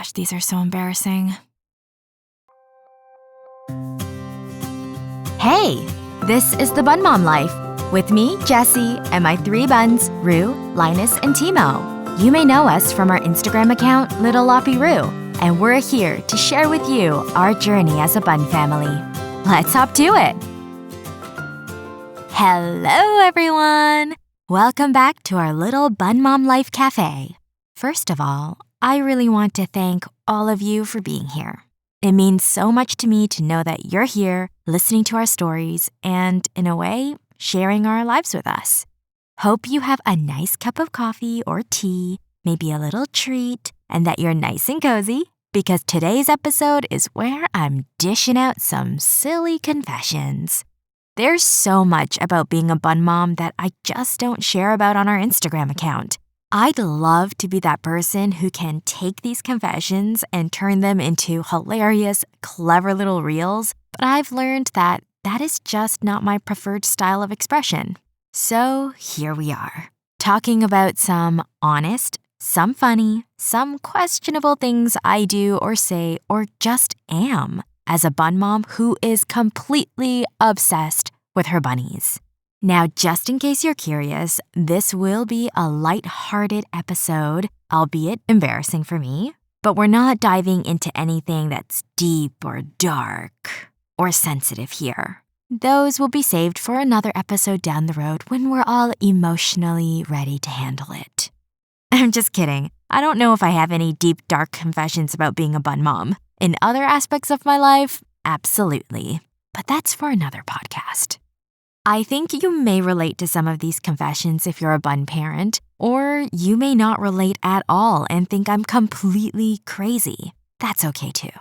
Gosh, these are so embarrassing. Hey, this is the Bunmom Life with me, Jessie, and my 3 buns, Rue, Linus, and Timo. You may know us from our Instagram account, Little Loppy Rue, and we're here to share with you our journey as a bun family. Let's hop to it. Hello, everyone. Welcome back to our little Bunmom Life Cafe. First of all, I really want to thank all of you for being here. It means so much to me to know that you're here, listening to our stories, and, in a way, sharing our lives with us. Hope you have a nice cup of coffee or tea, maybe a little treat, and that you're nice and cozy, because today's episode is where I'm dishing out some silly confessions. There's so much about being a bun mom that I just don't share about on our Instagram account. I'd love to be that person who can take these confessions and turn them into hilarious, clever little reels, but I've learned that is just not my preferred style of expression. So here we are, talking about some honest, some funny, some questionable things I do or say or just am as a bun mom who is completely obsessed with her bunnies. Now, just in case you're curious, this will be a light-hearted episode, albeit embarrassing for me, but we're not diving into anything that's deep or dark or sensitive here. Those will be saved for another episode down the road when we're all emotionally ready to handle it. I'm just kidding. I don't know if I have any deep, dark confessions about being a bun mom. In other aspects of my life, absolutely. But that's for another podcast. I think you may relate to some of these confessions if you're a bun parent, or you may not relate at all and think I'm completely crazy. That's okay too.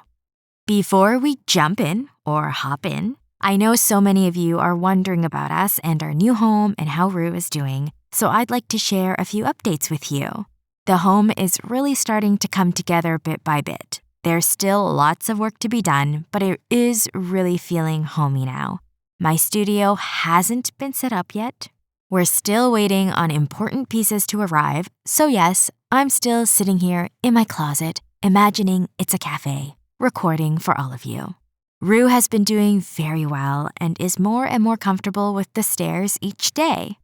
Before we jump in or hop in, I know so many of you are wondering about us and our new home and how Rue is doing, so I'd like to share a few updates with you. The home is really starting to come together bit by bit. There's still lots of work to be done, but it is really feeling homey now. My studio hasn't been set up yet. We're still waiting on important pieces to arrive, so yes, I'm still sitting here in my closet, imagining it's a cafe, recording for all of you. Rue has been doing very well and is more and more comfortable with the stairs each day.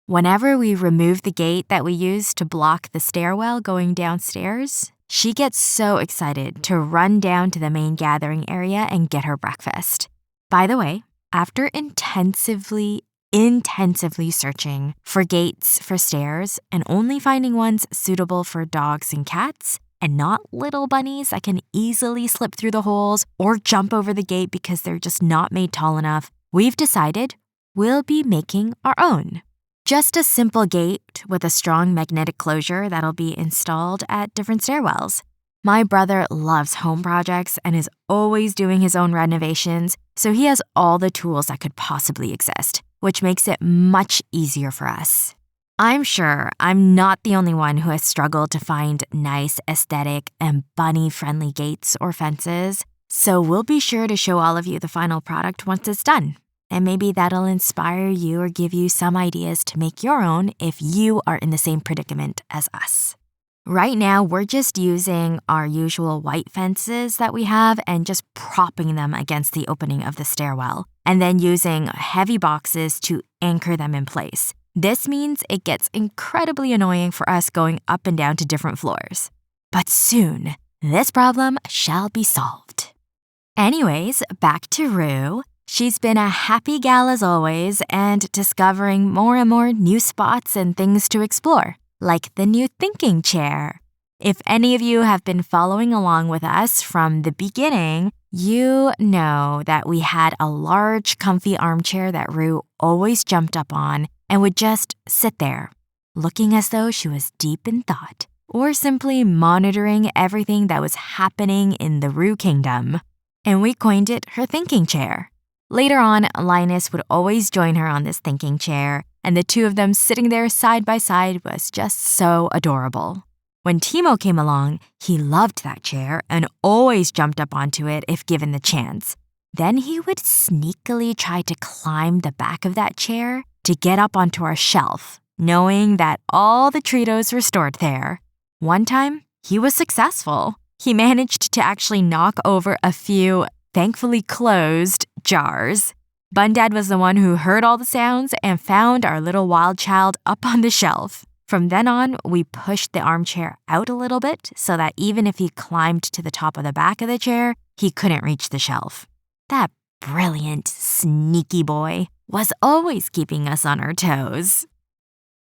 Whenever we remove the gate that we use to block the stairwell going downstairs, she gets so excited to run down to the main gathering area and get her breakfast. By the way, after intensively searching for gates for stairs and only finding ones suitable for dogs and cats, and not little bunnies that can easily slip through the holes or jump over the gate because they're just not made tall enough, we've decided we'll be making our own. Just a simple gate with a strong magnetic closure that'll be installed at different stairwells. My brother loves home projects and is always doing his own renovations, so he has all the tools that could possibly exist, which makes it much easier for us. I'm sure I'm not the only one who has struggled to find nice, aesthetic, and bunny-friendly gates or fences, so we'll be sure to show all of you the final product once it's done. And maybe that'll inspire you or give you some ideas to make your own if you are in the same predicament as us. Right now, we're just using our usual white fences that we have and just propping them against the opening of the stairwell, and then using heavy boxes to anchor them in place. This means it gets incredibly annoying for us going up and down to different floors. But soon, this problem shall be solved. Anyways, back to Rue. She's been a happy gal as always and discovering more and more new spots and things to explore, like the new thinking chair. If any of you have been following along with us from the beginning, you know that we had a large, comfy armchair that Rue always jumped up on and would just sit there, looking as though she was deep in thought, or simply monitoring everything that was happening in the Rue kingdom. And we coined it her thinking chair. Later on, Linus would always join her on this thinking chair, and the two of them sitting there side by side was just so adorable. When Timo came along, he loved that chair and always jumped up onto it if given the chance. Then he would sneakily try to climb the back of that chair to get up onto our shelf, knowing that all the Treatos were stored there. One time, he was successful. He managed to actually knock over a few thankfully closed jars. Bundad was the one who heard all the sounds and found our little wild child up on the shelf. From then on, we pushed the armchair out a little bit so that even if he climbed to the top of the back of the chair, he couldn't reach the shelf. That brilliant, sneaky boy was always keeping us on our toes.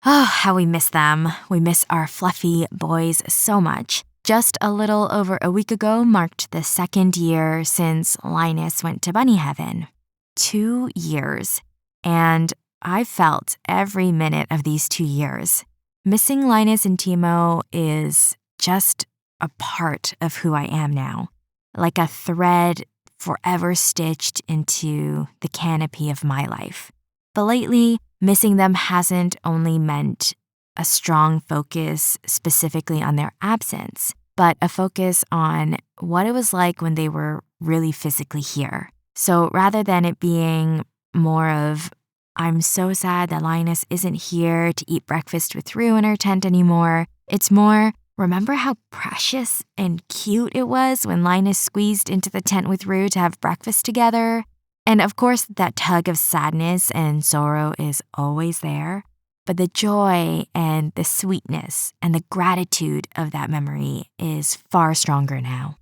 Oh, how we miss them. We miss our fluffy boys so much. Just a little over a week ago marked the 2nd year since Linus went to bunny heaven. 2 years. And I felt every minute of these 2 years. Missing Linus and Timo is just a part of who I am now. Like a thread forever stitched into the canopy of my life. But lately, missing them hasn't only meant a strong focus specifically on their absence, but a focus on what it was like when they were really physically here. So rather than it being more of, I'm so sad that Linus isn't here to eat breakfast with Rue in her tent anymore, it's more, remember how precious and cute it was when Linus squeezed into the tent with Rue to have breakfast together? And of course, that tug of sadness and sorrow is always there. But the joy and the sweetness and the gratitude of that memory is far stronger now.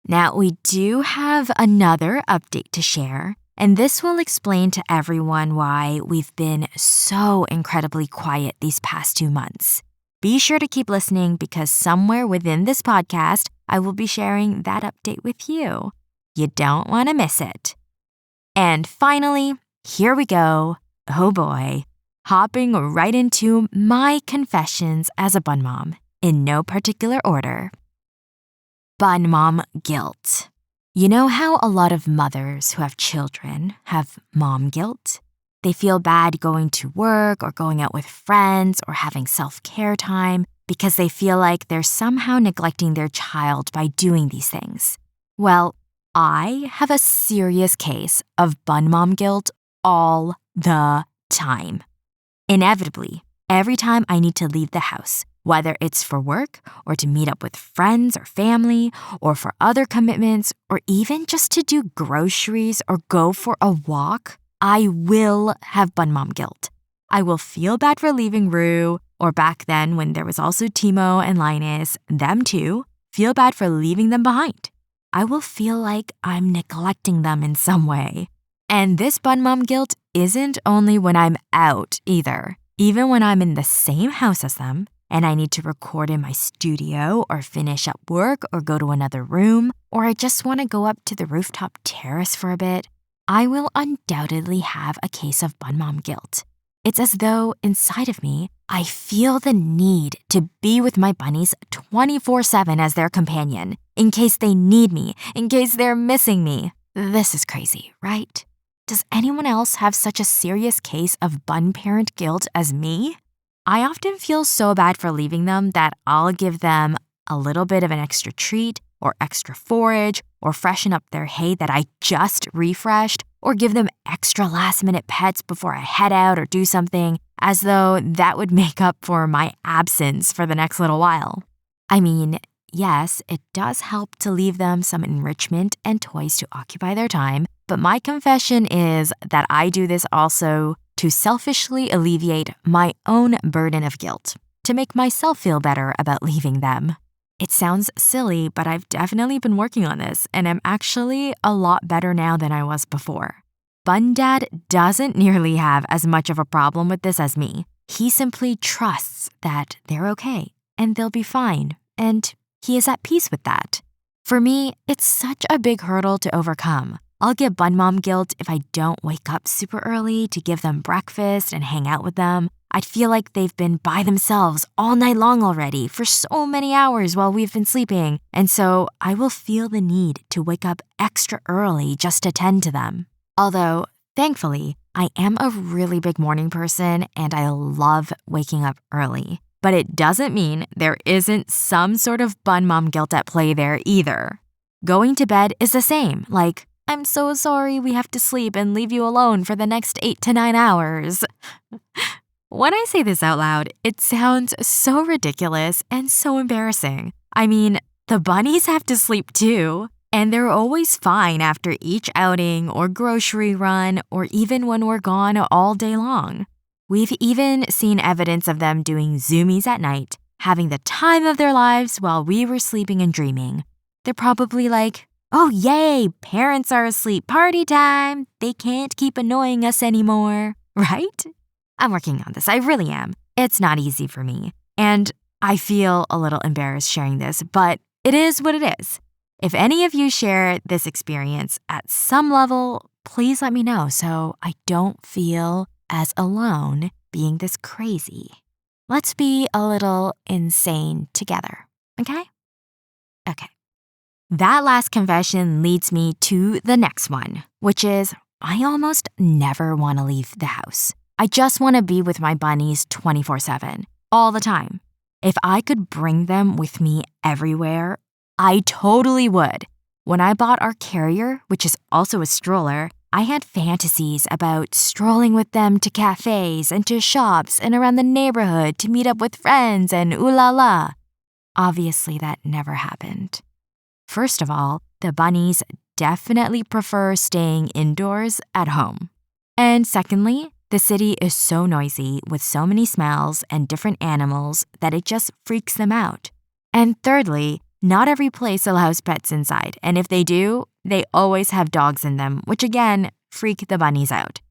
Now, we do have another update to share, and this will explain to everyone why we've been so incredibly quiet these past 2 months. Be sure to keep listening because somewhere within this podcast, I will be sharing that update with you. You don't want to miss it. And finally, here we go. Oh boy. Hopping right into my confessions as a bunmom, in no particular order. Bunmom guilt. You know how a lot of mothers who have children have mom guilt? They feel bad going to work or going out with friends or having self-care time because they feel like they're somehow neglecting their child by doing these things. Well, I have a serious case of bunmom guilt all the time. Inevitably, every time I need to leave the house, whether it's for work or to meet up with friends or family or for other commitments or even just to do groceries or go for a walk, I will have bunmom guilt. I will feel bad for leaving Rue, or back then when there was also Timo and Linus, them too, feel bad for leaving them behind. I will feel like I'm neglecting them in some way. And this bunmom guilt isn't only when I'm out either. Even when I'm in the same house as them, and I need to record in my studio or finish up work or go to another room, or I just want to go up to the rooftop terrace for a bit, I will undoubtedly have a case of bunmom guilt. It's as though inside of me, I feel the need to be with my bunnies 24/7 as their companion, in case they need me, in case they're missing me. This is crazy, right? Does anyone else have such a serious case of bun parent guilt as me? I often feel so bad for leaving them that I'll give them a little bit of an extra treat or extra forage or freshen up their hay that I just refreshed or give them extra last-minute pets before I head out or do something, as though that would make up for my absence for the next little while. I mean, yes, it does help to leave them some enrichment and toys to occupy their time, but my confession is that I do this also to selfishly alleviate my own burden of guilt, to make myself feel better about leaving them. It sounds silly, but I've definitely been working on this, and I'm actually a lot better now than I was before. Bundad doesn't nearly have as much of a problem with this as me. He simply trusts that they're okay, and they'll be fine, and he is at peace with that. For me, it's such a big hurdle to overcome. I'll get bunmom guilt if I don't wake up super early to give them breakfast and hang out with them. I'd feel like they've been by themselves all night long already for so many hours while we've been sleeping, and so I will feel the need to wake up extra early just to tend to them. Although, thankfully, I am a really big morning person and I love waking up early. But it doesn't mean there isn't some sort of bunmom guilt at play there either. Going to bed is the same, like, I'm so sorry we have to sleep and leave you alone for the next 8 to 9 hours. When I say this out loud, it sounds so ridiculous and so embarrassing. I mean, The bunnies have to sleep too, and they're always fine after each outing or grocery run or even when we're gone all day long. We've even seen evidence of them doing zoomies at night, having the time of their lives while we were sleeping and dreaming. They're probably like, "Oh yay, parents are asleep, party time. They can't keep annoying us anymore," right? I'm working on this, I really am. It's not easy for me, and I feel a little embarrassed sharing this, but it is what it is. If any of you share this experience at some level, please let me know so I don't feel as alone being this crazy. Let's be a little insane together, okay? Okay. That last confession leads me to the next one, which is I almost never want to leave the house. I just want to be with my bunnies 24/7, all the time. If I could bring them with me everywhere, I totally would. When I bought our carrier, which is also a stroller, I had fantasies about strolling with them to cafes and to shops and around the neighborhood to meet up with friends and ooh la la. Obviously, that never happened. First of all, the bunnies definitely prefer staying indoors at home. And secondly, the city is so noisy with so many smells and different animals that it just freaks them out. And thirdly, not every place allows pets inside, and if they do, they always have dogs in them, which again, freak the bunnies out.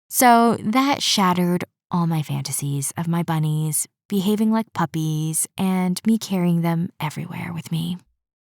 So that shattered all my fantasies of my bunnies behaving like puppies and me carrying them everywhere with me.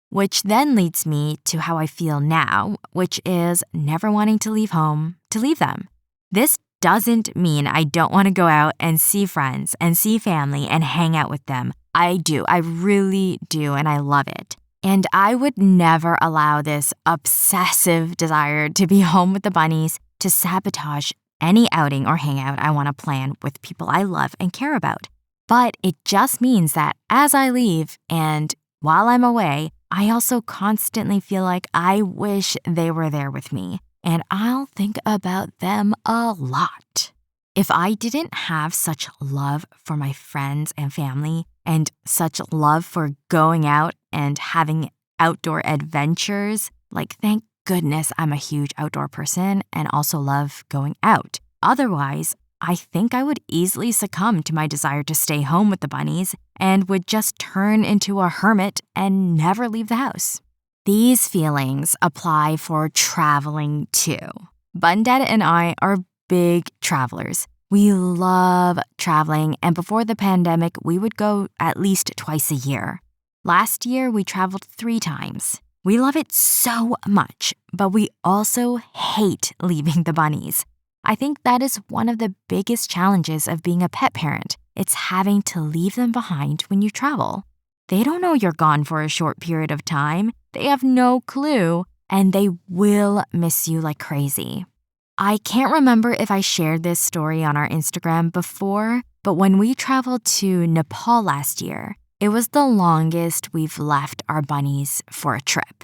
Which then leads me to how I feel now, which is never wanting to leave home to leave them. This doesn't mean I don't want to go out and see friends and see family and hang out with them. I do. I really do, and I love it. And I would never allow this obsessive desire to be home with the bunnies to sabotage any outing or hangout I want to plan with people I love and care about. But it just means that as I leave and while I'm away, I also constantly feel like I wish they were there with me, and I'll think about them a lot. If I didn't have such love for my friends and family and such love for going out and having outdoor adventures, like thank goodness I'm a huge outdoor person and also love going out. Otherwise, I think I would easily succumb to my desire to stay home with the bunnies and would just turn into a hermit and never leave the house. These feelings apply for traveling too. Bundad and I are big travelers. We love traveling, and before the pandemic, we would go at least twice a year. Last year, we traveled 3 times. We love it so much, but we also hate leaving the bunnies. I think that is one of the biggest challenges of being a pet parent. It's having to leave them behind when you travel. They don't know you're gone for a short period of time. They have no clue, and they will miss you like crazy. I can't remember if I shared this story on our Instagram before, but when we traveled to Nepal last year, it was the longest we've left our bunnies for a trip.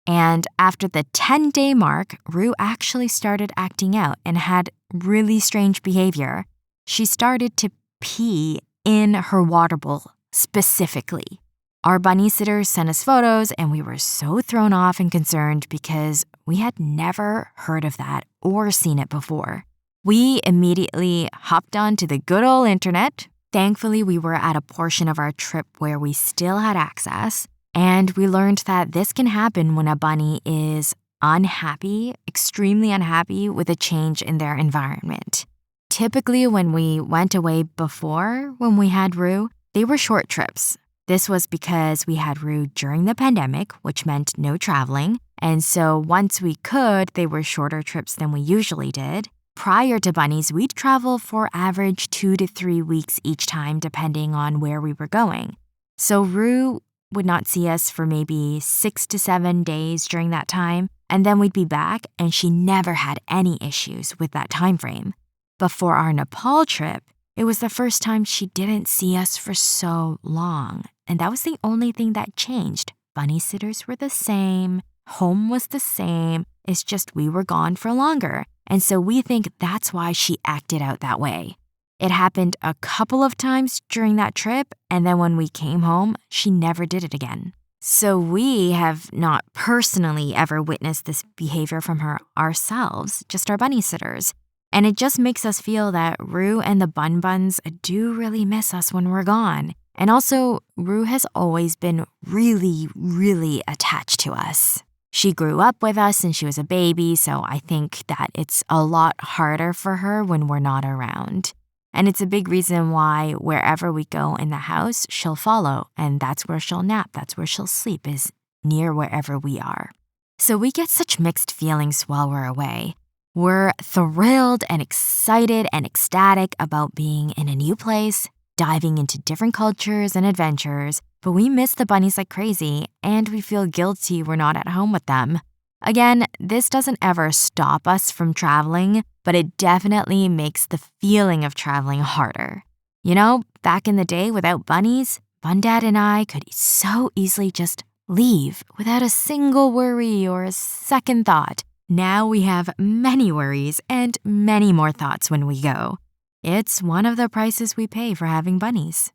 And after the 10-day mark, Rue actually started acting out and had really strange behavior. She started to pee in her water bowl specifically. Our bunny sitter sent us photos, and we were so thrown off and concerned because we had never heard of that or seen it before. We immediately hopped onto the good old internet. Thankfully, we were at a portion of our trip where we still had access, and we learned that this can happen when a bunny is unhappy, extremely unhappy with a change in their environment. Typically, when we went away before, when we had Rue, they were short trips. This was because we had Rue during the pandemic, which meant no traveling, and so once we could, they were shorter trips than we usually did. Prior to bunnies, we'd travel for average 2 to 3 weeks each time, depending on where we were going. So Rue would not see us for maybe 6 to 7 days during that time, and then we'd be back, and she never had any issues with that time frame. But for our Nepal trip, it was the first time she didn't see us for so long, and that was the only thing that changed. Bunny sitters were the same, home was the same, it's just we were gone for longer, and so we think that's why she acted out that way. It happened a couple of times during that trip, and then when we came home, she never did it again. So we have not personally ever witnessed this behavior from her ourselves, just our bunny sitters. And it just makes us feel that Rue and the Bun Buns do really miss us when we're gone. And also, Rue has always been really, really attached to us. She grew up with us since she was a baby, so I think that it's a lot harder for her when we're not around. And it's a big reason why wherever we go in the house, she'll follow, and that's where she'll nap, that's where she'll sleep, is near wherever we are. So we get such mixed feelings while we're away. We're thrilled and excited and ecstatic about being in a new place, diving into different cultures and adventures, but we miss the bunnies like crazy, and we feel guilty we're not at home with them. Again, this doesn't ever stop us from traveling, but it definitely makes the feeling of traveling harder. You know, back in the day without bunnies, Bun Dad and I could so easily just leave without a single worry or a second thought. Now we have many worries and many more thoughts when we go. It's one of the prices we pay for having bunnies.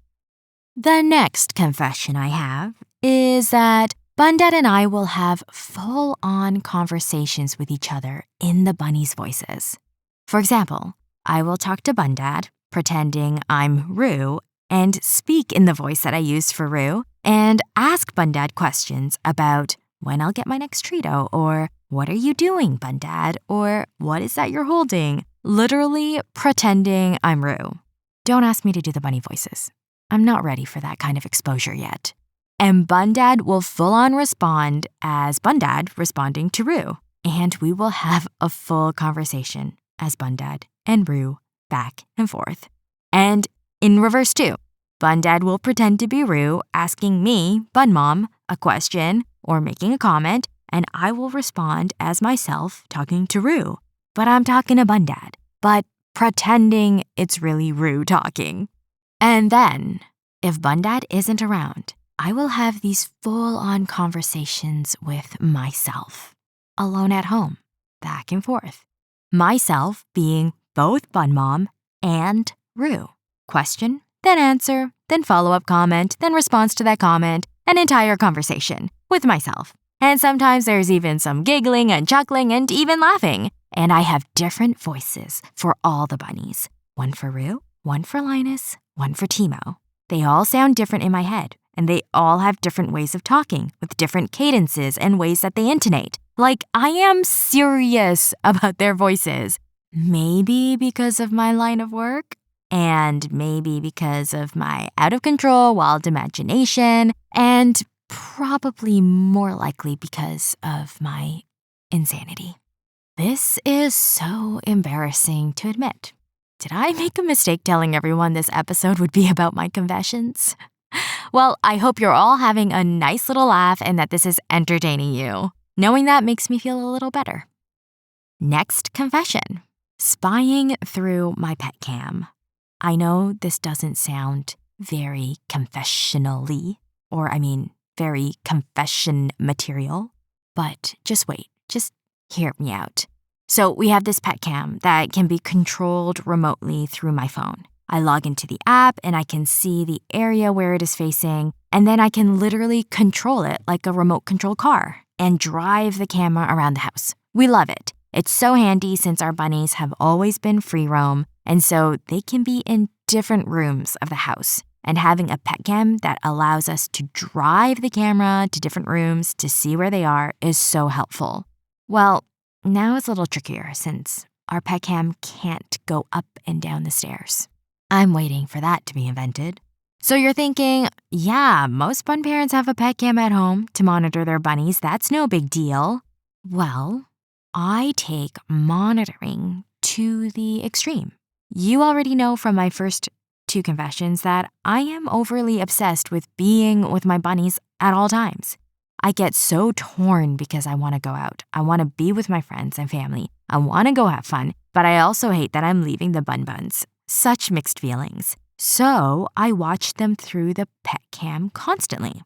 The next confession I have is that Bun Dad and I will have full-on conversations with each other in the bunnies' voices. For example, I will talk to Bun Dad, pretending I'm Rue, and speak in the voice that I used for Rue, and ask Bun Dad questions about when I'll get my next Treato, or what are you doing, Bun Dad, or what is that you're holding? Literally pretending I'm Rue. Don't ask me to do the bunny voices. I'm not ready for that kind of exposure yet. And Bun Dad will full-on respond as Bun Dad responding to Rue. And we will have a full conversation as Bun Dad and Rue back and forth. And in reverse too. Bun Dad will pretend to be Rue asking me, Bunmom, a question or making a comment, and I will respond as myself talking to Rue. But I'm talking to Bun Dad, but pretending it's really Rue talking. And then, if Bun Dad isn't around, I will have these full-on conversations with myself, alone at home, back and forth. Myself being both Bunmom and Rue. Question, then answer, then follow-up comment, then response to that comment, an entire conversation with myself. And sometimes there's even some giggling and chuckling and even laughing. And I have different voices for all the bunnies. One for Rue, one for Linus, one for Timo. They all sound different in my head, and they all have different ways of talking with different cadences and ways that they intonate. Like, I am serious about their voices. Maybe because of my line of work, and maybe because of my out-of-control wild imagination, and probably more likely because of my insanity. This is so embarrassing to admit. Did I make a mistake telling everyone this episode would be about my confessions? Well, I hope you're all having a nice little laugh and that this is entertaining you. Knowing that makes me feel a little better. Next confession. Spying through my pet cam. I know this doesn't sound very confessionally, very confession material, but just wait, just hear me out. So we have this pet cam that can be controlled remotely through my phone. I log into the app and I can see the area where it is facing, and then I can literally control it like a remote control car and drive the camera around the house. We love it. It's so handy since our bunnies have always been free roam, and so they can be in different rooms of the house. And having a pet cam that allows us to drive the camera to different rooms to see where they are is so helpful. Well, now it's a little trickier since our pet cam can't go up and down the stairs. I'm waiting for that to be invented. So you're thinking, yeah, most bun parents have a pet cam at home to monitor their bunnies. That's no big deal. Well, I take monitoring to the extreme. You already know from my first 2 confessions that I am overly obsessed with being with my bunnies at all times. I get so torn because I want to go out. I want to be with my friends and family. I want to go have fun, but I also hate that I'm leaving the Bun Buns. Such mixed feelings. So I watch them through the pet cam constantly.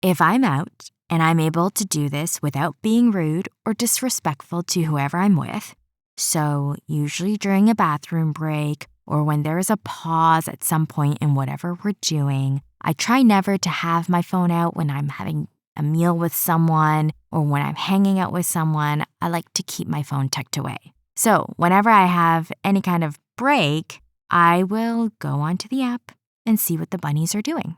If I'm out and I'm able to do this without being rude or disrespectful to whoever I'm with, so usually during a bathroom break or when there is a pause at some point in whatever we're doing, I try never to have my phone out when I'm having a meal with someone, or when I'm hanging out with someone, I like to keep my phone tucked away. So whenever I have any kind of break, I will go onto the app and see what the bunnies are doing.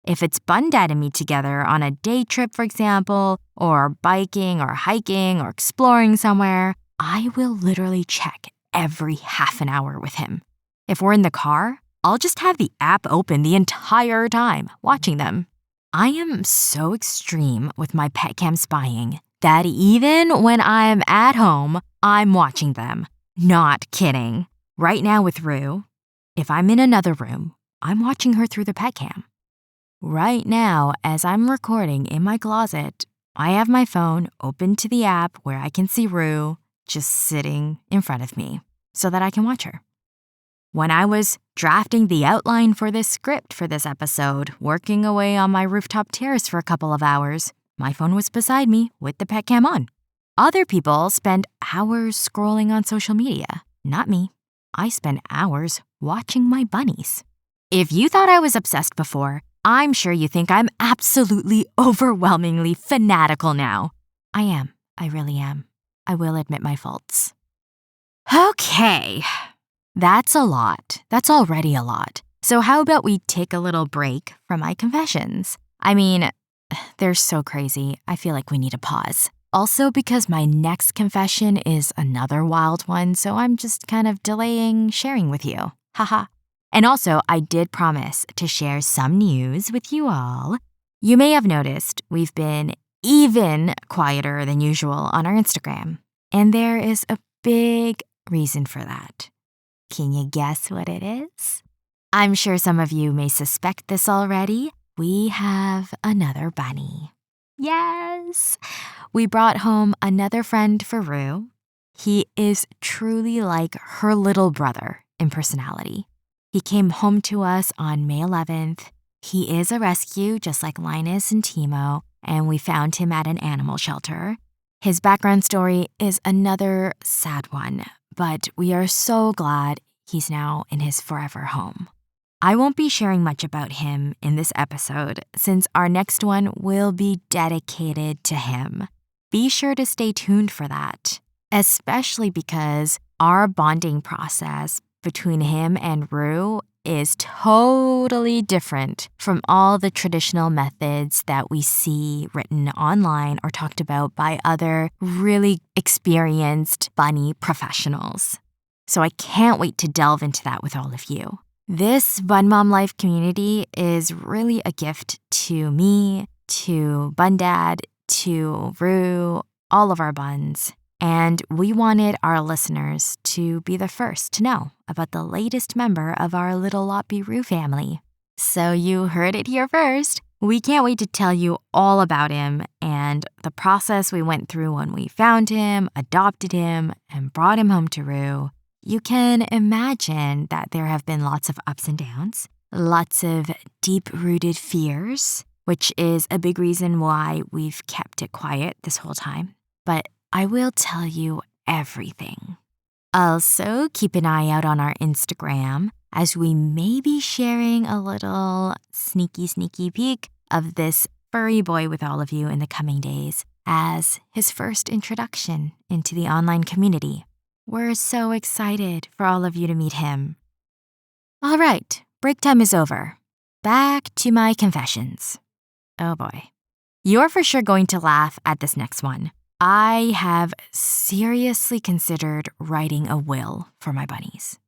If it's Bun Dad and me together on a day trip, for example, or biking or hiking or exploring somewhere, I will literally check every half an hour with him. If we're in the car, I'll just have the app open the entire time, watching them. I am so extreme with my pet cam spying that even when I'm at home, I'm watching them. Not kidding. Right now with Rue, if I'm in another room, I'm watching her through the pet cam. Right now, as I'm recording in my closet, I have my phone open to the app where I can see Rue just sitting in front of me so that I can watch her. When I was drafting the outline for this script for this episode, working away on my rooftop terrace for a couple of hours, my phone was beside me with the pet cam on. Other people spend hours scrolling on social media. Not me. I spend hours watching my bunnies. If you thought I was obsessed before, I'm sure you think I'm absolutely overwhelmingly fanatical now. I am. I really am. I will admit my faults. Okay. That's a lot. That's already a lot. So how about we take a little break from my confessions? I mean, they're so crazy. I feel like we need a pause. Also because my next confession is another wild one, so I'm just kind of delaying sharing with you. Haha. And also, I did promise to share some news with you all. You may have noticed we've been even quieter than usual on our Instagram. And there is a big reason for that. Can you guess what it is? I'm sure some of you may suspect this already. We have another bunny. Yes! We brought home another friend for Rue. He is truly like her little brother in personality. He came home to us on May 11th. He is a rescue, just like Linus and Timo, and we found him at an animal shelter. His background story is another sad one, but we are so glad he's now in his forever home. I won't be sharing much about him in this episode since our next one will be dedicated to him. Be sure to stay tuned for that, especially because our bonding process between him and Rue is totally different from all the traditional methods that we see written online or talked about by other really experienced bunny professionals. So I can't wait to delve into that with all of you. This Bunmom Life community is really a gift to me, to Bun Dad, to Rue, all of our buns. And we wanted our listeners to be the first to know about the latest member of our little Loppy Roo family. So you heard it here first. We can't wait to tell you all about him and the process we went through when we found him, adopted him, and brought him home to Roo. You can imagine that there have been lots of ups and downs, lots of deep-rooted fears, which is a big reason why we've kept it quiet this whole time. But I will tell you everything. Also, keep an eye out on our Instagram as we may be sharing a little sneaky peek of this furry boy with all of you in the coming days as his first introduction into the online community. We're so excited for all of you to meet him. All right, break time is over. Back to my confessions. Oh boy. You're for sure going to laugh at this next one. I have seriously considered writing a will for my bunnies.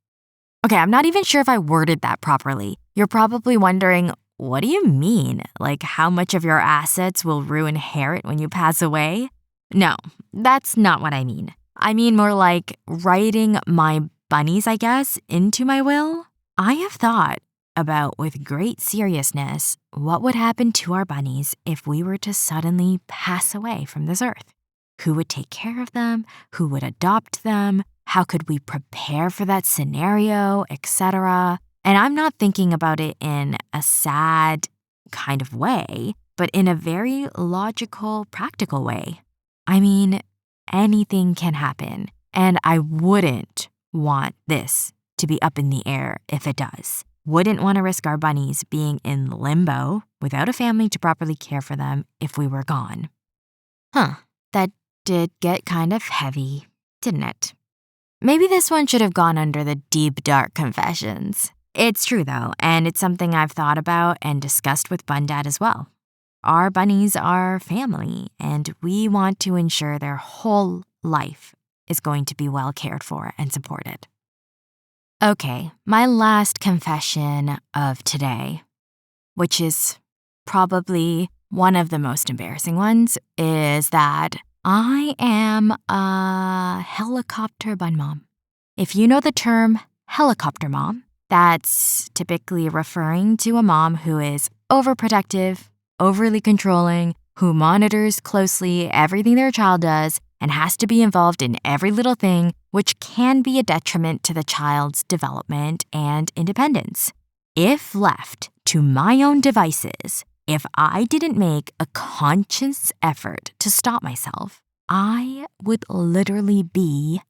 Okay, I'm not even sure if I worded that properly. You're probably wondering, what do you mean? Like how much of your assets will Rue inherit when you pass away? No, that's not what I mean. I mean more like writing my bunnies, I guess, into my will. I have thought about with great seriousness what would happen to our bunnies if we were to suddenly pass away from this earth. Who would take care of them? Who would adopt them? How could we prepare for that scenario, etc.? And I'm not thinking about it in a sad kind of way, but in a very logical, practical way. I mean, anything can happen, and I wouldn't want this to be up in the air if it does. wouldn't want to risk our bunnies being in limbo without a family to properly care for them if we were gone. That did get kind of heavy, didn't it? Maybe this one should have gone under the deep, dark confessions. It's true, though, and it's something I've thought about and discussed with Bundad as well. Our bunnies are family, and we want to ensure their whole life is going to be well cared for and supported. Okay, my last confession of today, which is probably one of the most embarrassing ones, is that I am a helicopter bunmom. If you know the term helicopter mom, that's typically referring to a mom who is overprotective, overly controlling, who monitors closely everything their child does and has to be involved in every little thing, which can be a detriment to the child's development and independence. If left to my own devices, if I didn't make a conscious effort to stop myself, I would literally be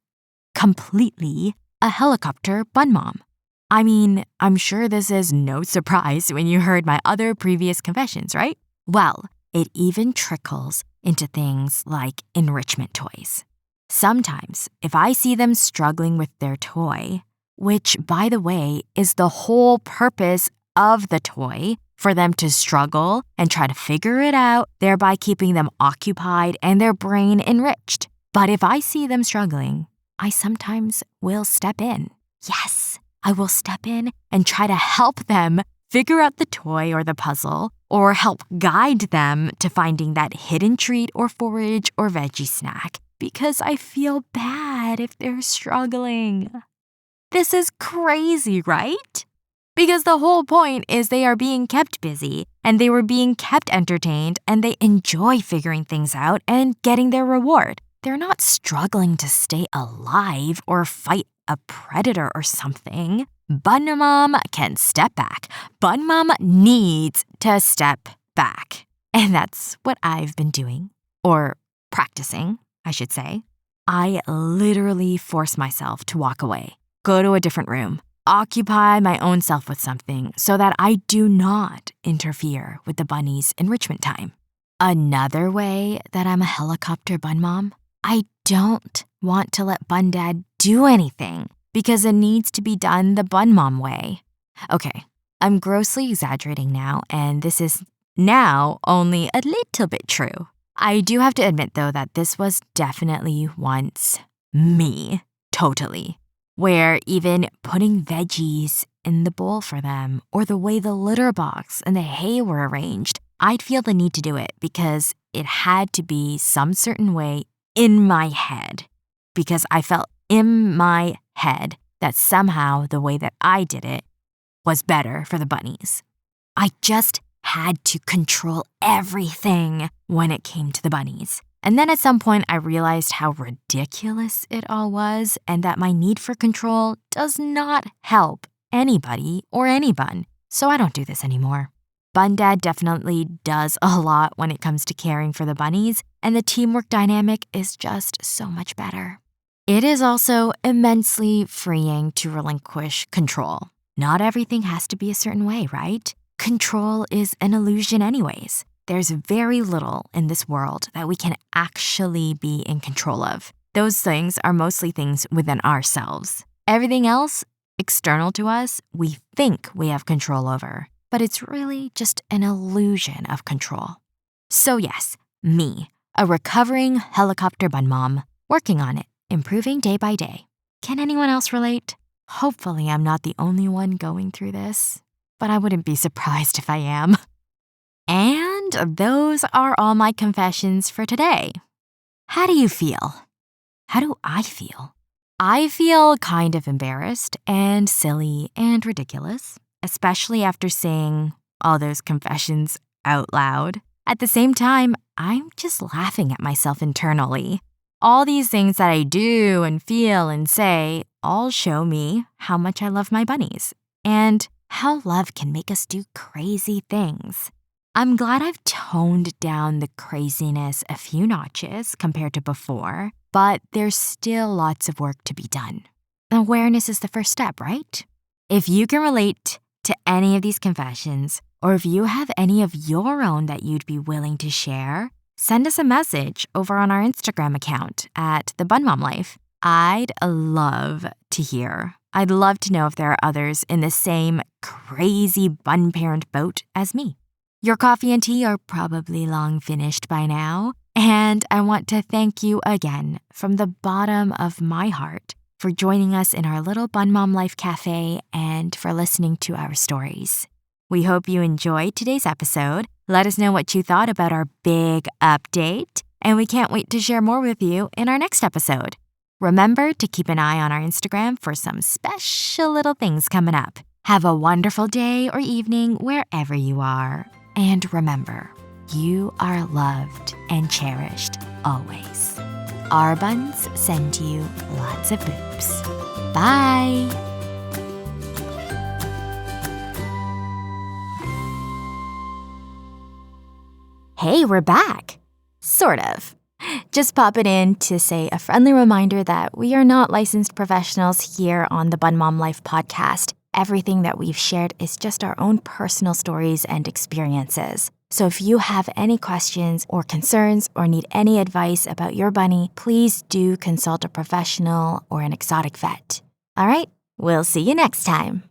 completely a helicopter bunmom. I mean, I'm sure this is no surprise when you heard my other previous confessions, right? Well, it even trickles into things like enrichment toys. Sometimes, if I see them struggling with their toy, which, by the way, is the whole purpose of the toy, for them to struggle and try to figure it out, thereby keeping them occupied and their brain enriched. But if I see them struggling, I sometimes will step in. Yes, I will step in and try to help them figure out the toy or the puzzle, or help guide them to finding that hidden treat or forage or veggie snack, because I feel bad if they're struggling. This is crazy, right? Because the whole point is they are being kept busy, and they were being kept entertained, and they enjoy figuring things out and getting their reward. They're not struggling to stay alive or fight a predator or something. Bunmom can step back. Bunmom needs to step back. And that's what I've been doing. Or practicing, I should say. I literally force myself to walk away, go to a different room, occupy my own self with something so that I do not interfere with the bunny's enrichment time. Another way that I'm a helicopter bunmom, I don't want to let Bundad do anything because it needs to be done the bunmom way. Okay, I'm grossly exaggerating now, and this is now only a little bit true. I do have to admit, though, that this was definitely once me, totally. Where even putting veggies in the bowl for them, or the way the litter box and the hay were arranged, I'd feel the need to do it because it had to be some certain way in my head. Because I felt in my head that somehow the way that I did it was better for the bunnies. I just had to control everything when it came to the bunnies. And then at some point, I realized how ridiculous it all was and that my need for control does not help anybody or anyone. So I don't do this anymore. Bundad definitely does a lot when it comes to caring for the bunnies, and the teamwork dynamic is just so much better. It is also immensely freeing to relinquish control. Not everything has to be a certain way, right? Control is an illusion anyways. There's very little in this world that we can actually be in control of. Those things are mostly things within ourselves. Everything else, external to us, we think we have control over, but it's really just an illusion of control. So yes, me, a recovering helicopter bunmom, working on it, improving day by day. Can anyone else relate? Hopefully I'm not the only one going through this, but I wouldn't be surprised if I am. And those are all my confessions for today. How do you feel? How do I feel? I feel kind of embarrassed and silly and ridiculous, especially after saying all those confessions out loud. At the same time, I'm just laughing at myself internally. All these things that I do and feel and say all show me how much I love my bunnies and how love can make us do crazy things. I'm glad I've toned down the craziness a few notches compared to before, but there's still lots of work to be done. Awareness is the first step, right? If you can relate to any of these confessions, or if you have any of your own that you'd be willing to share, send us a message over on our Instagram account at the Bunmom Life. I'd love to hear. I'd love to know if there are others in the same crazy bun parent boat as me. Your coffee and tea are probably long finished by now, and I want to thank you again from the bottom of my heart for joining us in our little Bunmom Life Cafe and for listening to our stories. We hope you enjoyed today's episode. Let us know what you thought about our big update, and we can't wait to share more with you in our next episode. Remember to keep an eye on our Instagram for some special little things coming up. Have a wonderful day or evening wherever you are. And remember, you are loved and cherished always. Our buns send you lots of boobs. Bye! Hey, we're back. Sort of. Just popping in to say a friendly reminder that we are not licensed professionals here on the Bunmom Life podcast. Everything that we've shared is just our own personal stories and experiences. So if you have any questions or concerns or need any advice about your bunny, please do consult a professional or an exotic vet. All right, we'll see you next time.